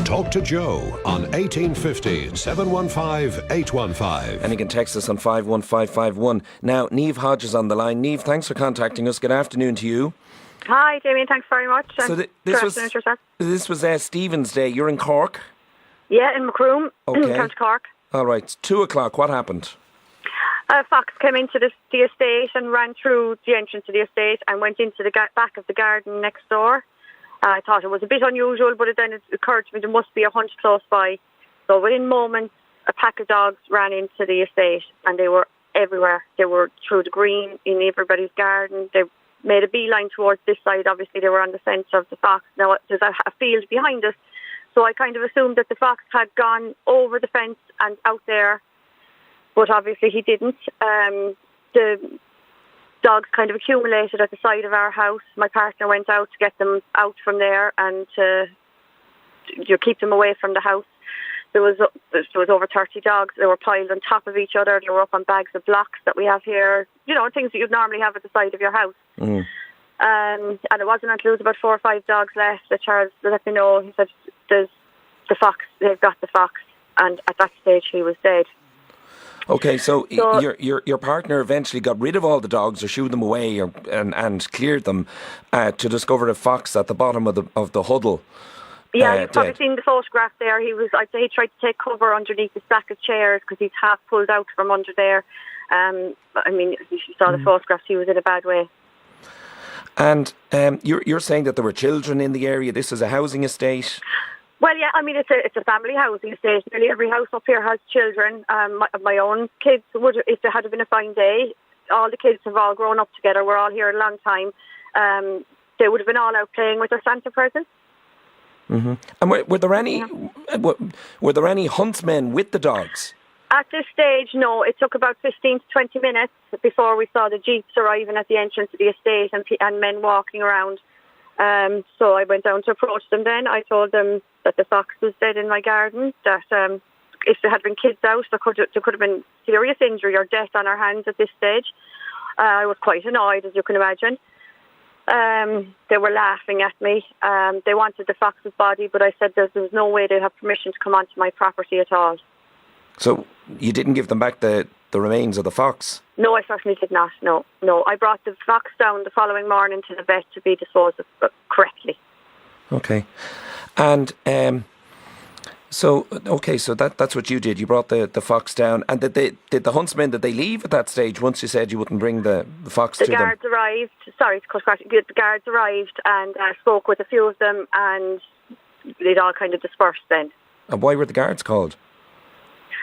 Talk to Joe on 1850 715 815. And you can text us on 51551. Now, Niamh Hodge is on the line. Niamh, thanks for contacting us. Good afternoon to you. Hi, Damien. Thanks very much. So this was Stephen's Day. You're in Cork? Yeah, in Macroom, County Cork. All right. It's 2 o'clock. What happened? A fox came into the estate and ran through the entrance of the estate and went into the back of the garden next door. I thought it was a bit unusual, but then it occurred to me there must be a hunt close by. So within moments, a pack of dogs ran into the estate, and they were everywhere. They were through the green, in everybody's garden. They made a beeline towards this side. Obviously, they were on the scent of the fox. Now, there's a field behind us, so I kind of assumed that the fox had gone over the fence and out there, but obviously he didn't. The dogs kind of accumulated at the side of our house. My partner went out to get them out from there and to keep them away from the house. There was over 30 dogs. They were piled on top of each other. They were up on bags of blocks that we have here. You know, things that you'd normally have at the side of your house. Mm. And it wasn't until there was about 4 or 5 dogs left that Charles let me know. He said, "There's the fox. They've got the fox." And at that stage, he was dead. Okay, so your partner eventually got rid of all the dogs or shooed them away and cleared them to discover a fox at the bottom of the huddle. Yeah, you've probably seen the photograph there. I'd say he tried to take cover underneath the stack of chairs because he's half pulled out from under there. I mean, if you saw the photographs, he was in a bad way. And you're saying that there were children in the area. This is a housing estate. Well, yeah, I mean, it's a family housing estate. Nearly every house up here has children. My own kids would, if there had been a fine day, all the kids have all grown up together. We're all here a long time. They would have been all out playing with their Santa presents. Mm-hmm. And were there any huntsmen with the dogs? At this stage, no. It took about 15 to 20 minutes before we saw the jeeps arriving at the entrance of the estate and men walking around. So I went down to approach them then. I told them that the fox was dead in my garden, that if there had been kids out, there could have been serious injury or death on our hands at this stage. I was quite annoyed, as you can imagine. They were laughing at me. They wanted the fox's body, but I said there was no way they'd have permission to come onto my property at all. So you didn't give them back the remains of the fox? No, I certainly did not. No. I brought the fox down the following morning to the vet to be disposed of correctly. Okay. And so that's what you did. You brought the fox down. And did the huntsmen, did they leave at that stage once you said you wouldn't bring the fox to them? The guards arrived. Sorry to cut across. The guards arrived and spoke with a few of them, and they'd all kind of dispersed then. And why were the guards called?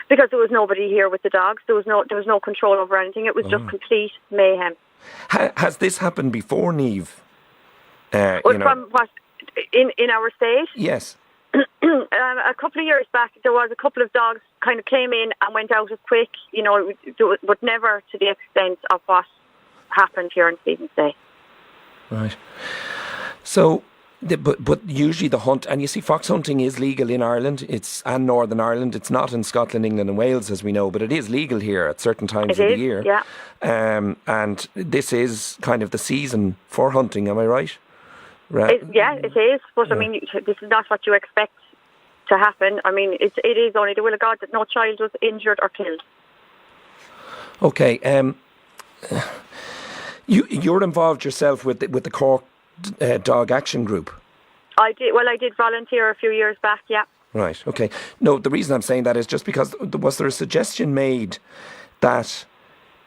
Because there was nobody here with the dogs. There was no control over anything. It was just complete mayhem. Has this happened before, Niamh? From what in our state? Yes. A couple of years back, there was a couple of dogs kind of came in and went out as quick, but never to the extent of what happened here on Stephen's Day. Right. So, but usually the hunt, and you see, fox hunting is legal in Ireland. And Northern Ireland. It's not in Scotland, England, and Wales, as we know, but it is legal here at certain times of the year. Yeah. And this is kind of the season for hunting. Am I right? It is. But I mean, this is not what you expect to happen. I mean, it is only the will of God that no child was injured or killed. Okay. You're involved yourself with the Cork Dog Action Group. I did volunteer a few years back. Yeah. Right. Okay. No, the reason I'm saying that is just because was there a suggestion made that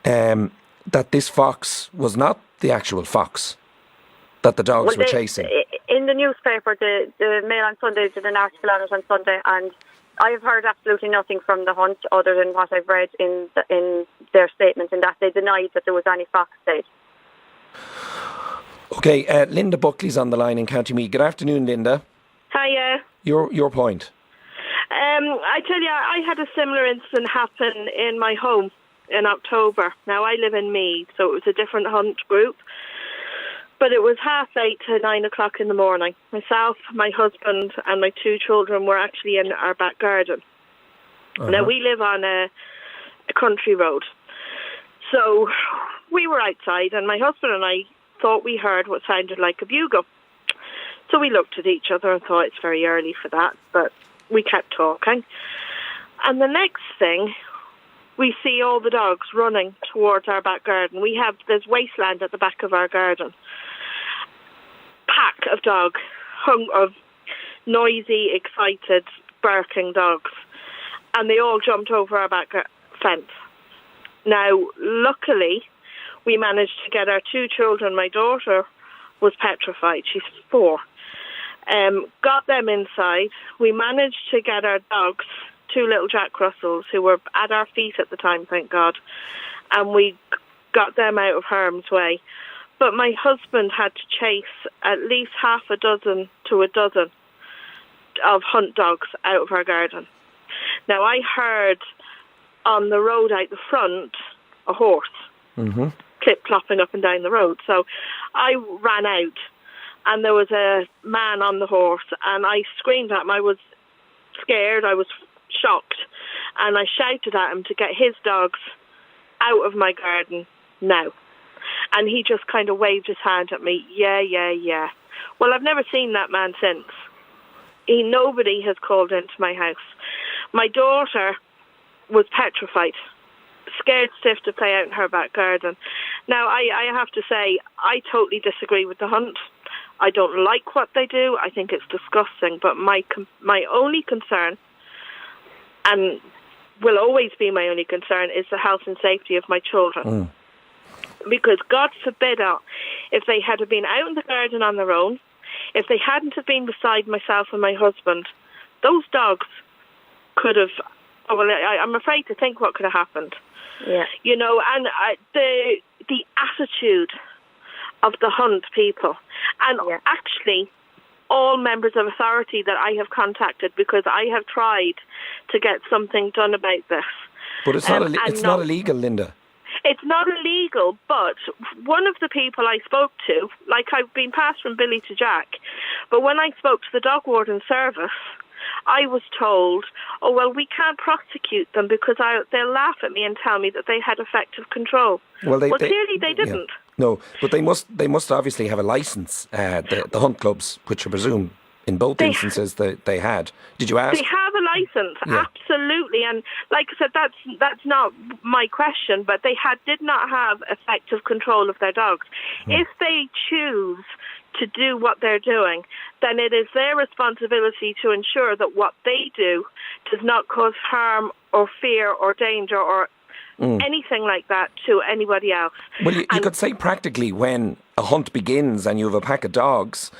this fox was not the actual fox that the dogs were chasing? In the newspaper, the Mail on Sunday did an article on it on Sunday, and I have heard absolutely nothing from the hunt other than what I've read in their statement, and that they denied that there was any fox dead. Okay, Linda Buckley's on the line in County Meath. Good afternoon, Linda. Hiya. Your point. I tell you, I had a similar incident happen in my home in October. Now, I live in Meath, so it was a different hunt group. But it was 8:30 to 9 o'clock in the morning. Myself, my husband and my 2 children were actually in our back garden. Uh-huh. Now, we live on a country road. So we were outside, and my husband and I thought we heard what sounded like a bugle. So we looked at each other and thought it's very early for that, but we kept talking. And the next thing, we see all the dogs running towards our back garden. There's wasteland at the back of our garden. Pack of dogs, of noisy, excited, barking dogs. And they all jumped over our back fence. Now, luckily, we managed to get our 2 children. My daughter was petrified. She's 4. Got them inside. We managed to get our dogs, 2 little Jack Russells, who were at our feet at the time, thank God. And we got them out of harm's way. But my husband had to chase at least half a dozen to a dozen of hunt dogs out of our garden. Now, I heard on the road out the front a horse clip-clopping up and down the road. So I ran out, and there was a man on the horse, and I screamed at him. I was scared, I was shocked, and I shouted at him to get his dogs out of my garden now. And he just kind of waved his hand at me, yeah. Well, I've never seen that man since. Nobody has called into my house. My daughter was petrified, scared stiff to play out in her back garden. Now, I have to say, I totally disagree with the hunt. I don't like what they do. I think it's disgusting. But my only concern, and will always be my only concern, is the health and safety of my children. Because God forbid, if they had been out in the garden on their own, if they hadn't have been beside myself and my husband, those dogs could have... Oh, well, I'm afraid to think what could have happened. Yeah. You know, and the attitude of the hunt people, and actually all members of authority that I have contacted, because I have tried to get something done about this. But it's not illegal, Linda. It's not illegal, but one of the people I spoke to, like I've been passed from Billy to Jack, but when I spoke to the dog warden service, I was told, oh, well, we can't prosecute them because they'll laugh at me and tell me that they had effective control. Well, clearly they didn't. Yeah. No, but they must obviously have a licence, the hunt clubs, which I presume in both instances they had. Did you ask? They have a licence, absolutely. And like I said, that's not my question, but they did not have effective control of their dogs. If they choose to do what they're doing, then it is their responsibility to ensure that what they do does not cause harm or fear or danger or anything like that to anybody else. Well, you could say practically when a hunt begins and you have a pack of dogs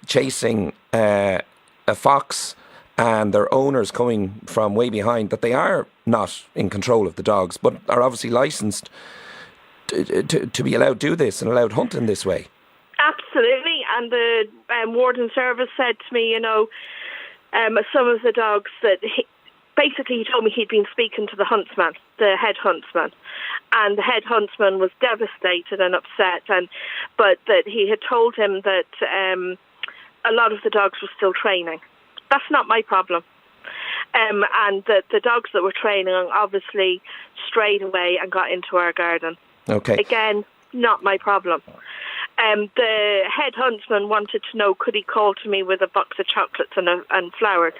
chasing a fox and their owners coming from way behind, that they are not in control of the dogs, but are obviously licensed to be allowed to do this and allowed hunting this way. Absolutely, and the warden service said to me, some of the dogs that basically he told me he'd been speaking to the huntsman, the head huntsman, and the head huntsman was devastated and upset, but that he had told him that a lot of the dogs were still training. That's not my problem. And that the dogs that were training obviously strayed away and got into our garden. Okay. Again, not my problem. The head huntsman wanted to know, could he call to me with a box of chocolates and flowers?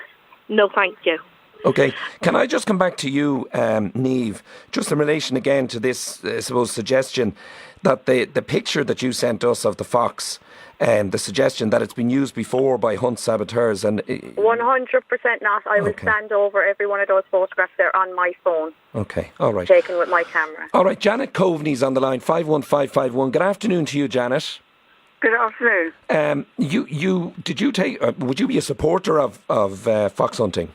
No, thank you. Okay. Can I just come back to you, Niamh, just in relation again to this, I suppose, suggestion that the picture that you sent us of the fox, the suggestion that it's been used before by hunt saboteurs, and 100% not. I will stand over every one of those photographs there on my phone. Okay, all right. Taken with my camera. All right, Janet Coveney's on the line, 51551. Good afternoon to you, Janet. Good afternoon. Would you be a supporter of fox hunting?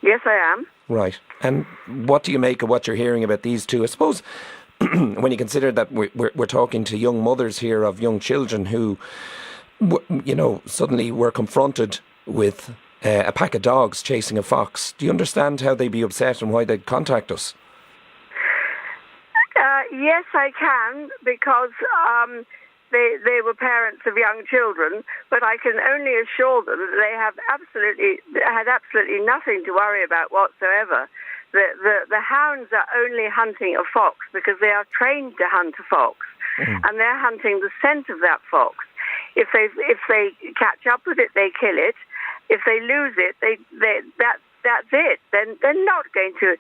Yes, I am. Right. And what do you make of what you're hearing about these two? I suppose when you consider that we're talking to young mothers here of young children who, suddenly were confronted with a pack of dogs chasing a fox. Do you understand how they'd be upset and why they'd contact us? Yes, I can, because they were parents of young children, but I can only assure them that they had absolutely nothing to worry about whatsoever. The hounds are only hunting a fox because they are trained to hunt a fox, and they're hunting the scent of that fox. If they catch up with it, they kill it. If they lose it, that's it. Then they're not going to.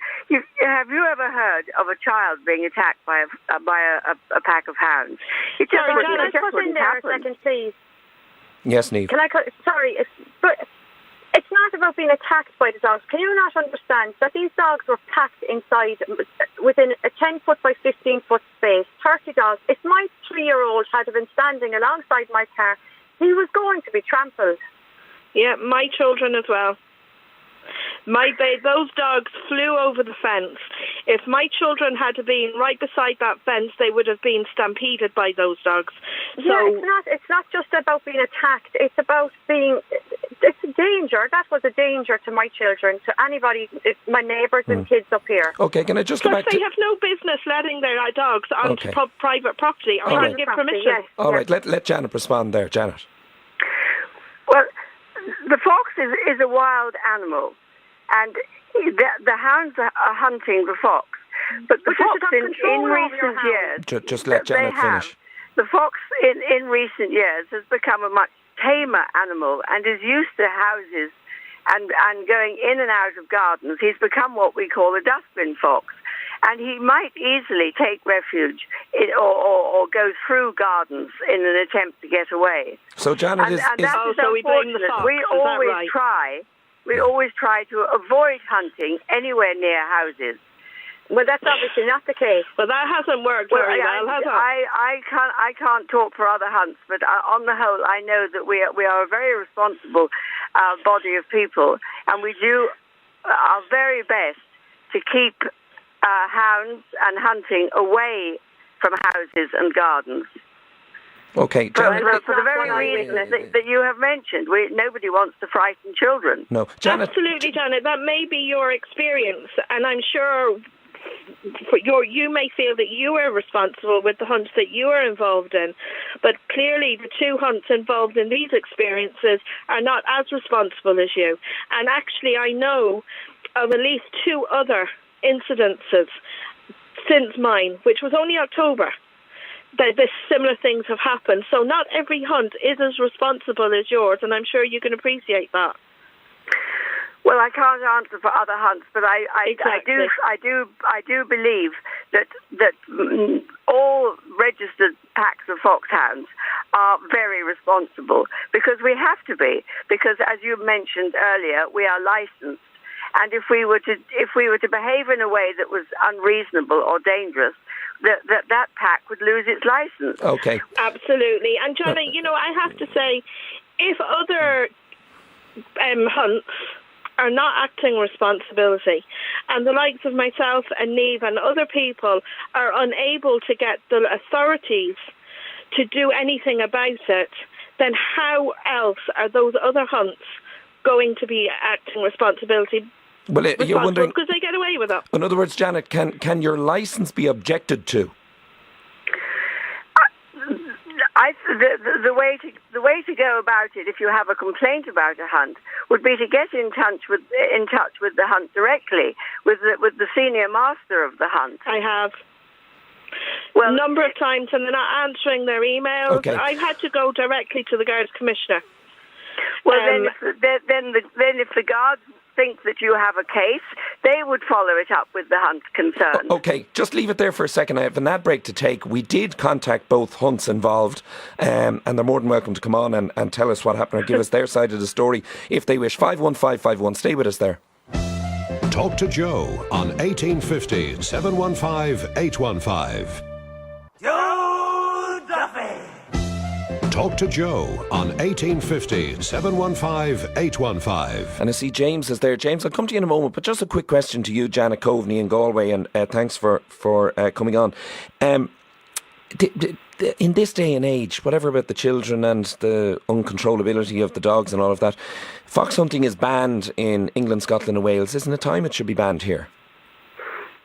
Have you ever heard of a child being attacked by a pack of hounds? It just Sorry, wouldn't, can I put in there happen. a second, please? Yes, Niamh. Sorry, it's not about being attacked by the dogs. Can you not understand that these dogs were packed inside within a 10-foot by 15-foot space, 30 dogs? If my 3-year-old had been standing alongside my car, he was going to be trampled. Yeah, my children as well. Those dogs flew over the fence. If my children had been right beside that fence, they would have been stampeded by those dogs. It's not just about being attacked. It's about it's a danger. That was a danger to my children, to anybody, my neighbours and kids up here. Okay, can I just go back to... They have no business letting their dogs onto private property. I can't give permission. Yes. All right, let Janet respond there. Janet. Well, the fox is a wild animal, and the hounds are hunting the fox. But the fox in recent years... Just let Janet finish. The fox in recent years has become a much tamer animal and is used to houses and going in and out of gardens. He's become what we call a dustbin fox. And he might easily take refuge or go through gardens in an attempt to get away. So, Janet, so we blame the fox. We always try to avoid hunting anywhere near houses. Well, that's obviously not the case. But that hasn't worked very well, has it? I can't talk for other hunts, but on the whole, I know that we are a very responsible body of people, and we do our very best to keep hounds and hunting away from houses and gardens. Okay, Janet, for the very reason that you have mentioned, nobody wants to frighten children. No, Janet. Absolutely, Janet. That may be your experience, and I'm sure you may feel that you are responsible with the hunts that you are involved in, but clearly the two hunts involved in these experiences are not as responsible as you. And actually, I know of at least 2 other incidences since mine, which was only October, that this similar things have happened. So not every hunt is as responsible as yours, and I'm sure you can appreciate that. Well, I can't answer for other hunts, but I do believe that all registered packs of foxhounds are very responsible, because we have to be, because as you mentioned earlier, we are licensed, and if we were to behave in a way that was unreasonable or dangerous, that pack would lose its license. Okay, absolutely. And Johnny, I have to say, if other hunts are not acting responsibility, and the likes of myself and Niamh and other people are unable to get the authorities to do anything about it, then how else are those other hunts going to be acting responsibility? Well, you're wondering, because they get away with it. In other words, Janet, can your licence be objected to? The way to go about it, if you have a complaint about a hunt, would be to get in touch with the hunt directly, with the senior master of the hunt. I have. Well, a number of times, and they're not answering their emails. Okay. I've had to go directly to the Guards Commissioner. Well, then if the guards think that you have a case, they would follow it up with the hunt concerned. Okay, just leave it there for a second. I have an ad break to take. We did contact both hunts involved, and they're more than welcome to come on and tell us what happened or give us their side of the story if they wish. 51551. Stay with us there. Talk to Joe on 1850 715 815. Joe Duffy. Talk to Joe on 1850 715 815. And I see James is there. James, I'll come to you in a moment, but just a quick question to you, Janet Coveney in Galway, and thanks for coming on. In this day and age, whatever about the children and the uncontrollability of the dogs and all of that, fox hunting is banned in England, Scotland and Wales. Isn't it time it should be banned here?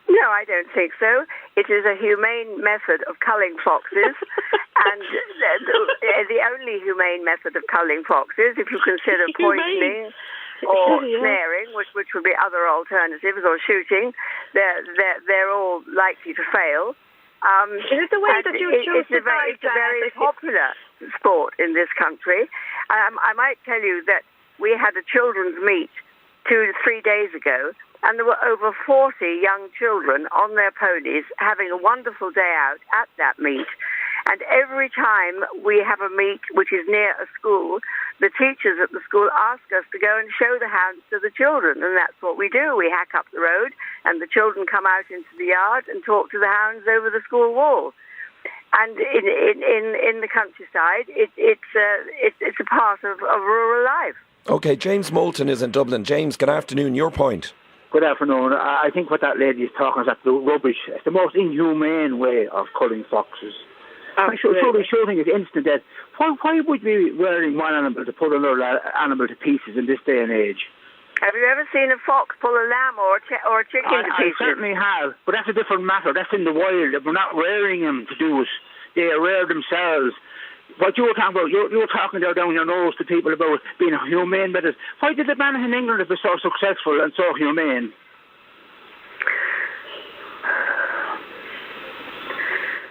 No, I don't think so. It is a humane method of culling foxes, and the only humane method of culling foxes, if you consider poisoning or snaring, which would be other alternatives, or shooting, they're all likely to fail. Is it the way that you choose to it's a very popular sport in this country. I might tell you that we had a children's meet 2 to 3 days ago, and there were over 40 young children on their ponies having a wonderful day out at that meet. And every time we have a meet which is near a school, the teachers at the school ask us to go and show the hounds to the children, and that's what we do. We hack up the road, and the children come out into the yard and talk to the hounds over the school wall. And in the countryside, it's a part of rural life. Okay, James Moulton is in Dublin. James, good afternoon. Your point. Good afternoon. I think what that lady is talking is absolute rubbish. It's the most inhumane way of culling foxes. Surely shooting is instant death. Why would we be wearing one animal to put another animal to pieces in this day and age? Have you ever seen a fox pull a lamb or a chicken to pieces? I certainly have, but that's a different matter. That's in the wild. We're not rearing them to do it. They rear themselves. What you were talking about, you were talking there down your nose to people about being humane with it. Why did the man in England be so successful and so humane?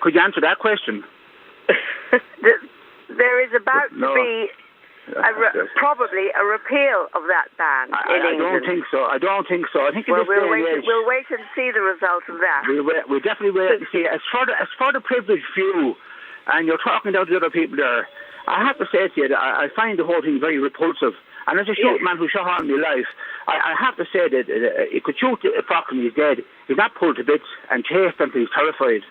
Could you answer that question? There is about to be probably a repeal of that ban in England. I don't think so. I think we'll wait and see the result of that. We'll definitely wait and see. As for the privileged few, and you're talking down to the other people there, I have to say to you that I find the whole thing very repulsive. And as a shoot man who shot on my life, I have to say that he could shoot a fox and he's dead. He's not pulled to bits and chased until he's terrified.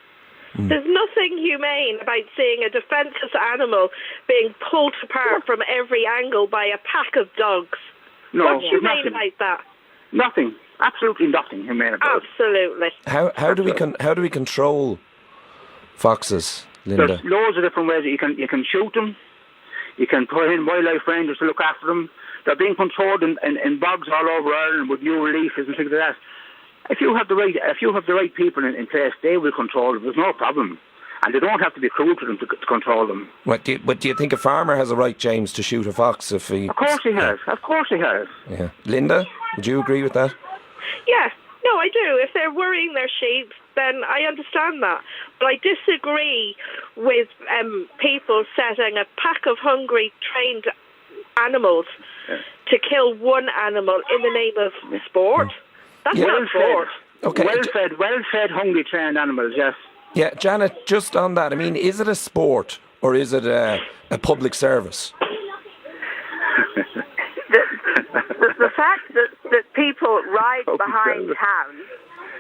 There's nothing humane about seeing a defenceless animal being pulled apart from every angle by a pack of dogs. No, what's humane about that? Nothing. Absolutely nothing humane about it. Absolutely. How do we control foxes, Linda? There's loads of different ways. You can shoot them. You can put in wildlife rangers to look after them. They're being controlled in bogs all over Ireland with new releases and things like that. If you have the right people in place, they will control them. There's no problem, and they don't have to be cruel to them to control them. But do you think a farmer has a right, James, to shoot a fox if he? Of course he has. Of course he has. Yeah, Linda, would you agree with that? Yeah, no, I do. If they're worrying their sheep, then I understand that. But I disagree with people setting a pack of hungry, trained animals to kill one animal in the name of sport. That's not sport. Okay. Well-fed, hungry, trained animals, yes. Yeah, Janet, just on that, I mean, is it a sport or is it a public service? The fact that people ride behind hounds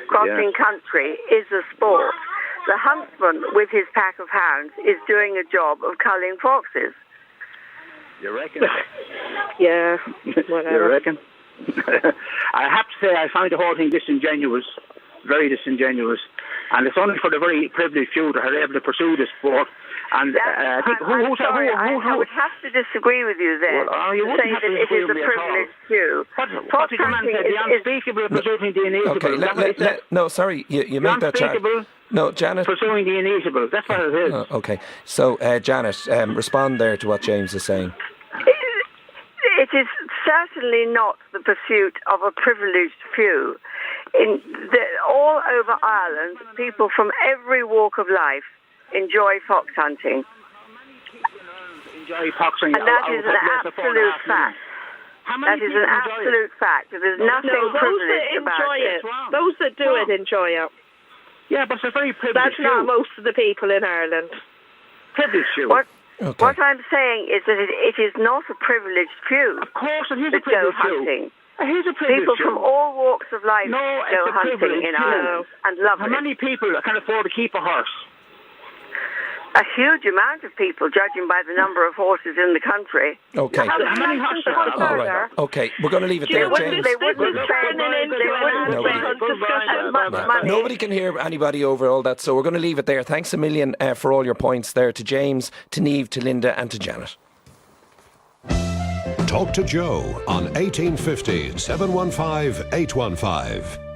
crossing country is a sport. The huntsman with his pack of hounds is doing a job of culling foxes. You reckon? Yeah, whatever. You reckon? I have to say I find the whole thing disingenuous, very disingenuous, and it's only for the very privileged few that are able to pursue this sport. And I would have to disagree with you there. Well, you say that it is a privileged few. What did the man say? The unspeakable pursuing the inevitable. Okay, no, sorry, you made that chart. No, Janet. Pursuing the inevitable. That's what it is. Okay, so Janet, respond there to what James is saying. It is certainly not the pursuit of a privileged few. All over Ireland, people from every walk of life enjoy fox hunting. And that is an absolute fact. That is an absolute fact. There's nothing privileged about it. Those that do it enjoy it. Yeah, but it's a very privileged That's not most of the people in Ireland. Privileged few. What I'm saying is that it is not a privileged few. Of course, it is a that go privileged hunting. Here's a privileged People from all walks of life go hunting in Ireland and love it. How many people can afford to keep a horse? A huge amount of people, judging by the number of horses in the country. Okay. How many horses? All right. Okay, we're going to leave it there, James. Nobody can hear anybody over all that, so we're going to leave it there. Thanks a million for all your points there to James, to Niamh, to Linda and to Janet. Talk to Joe on 1850 715 815.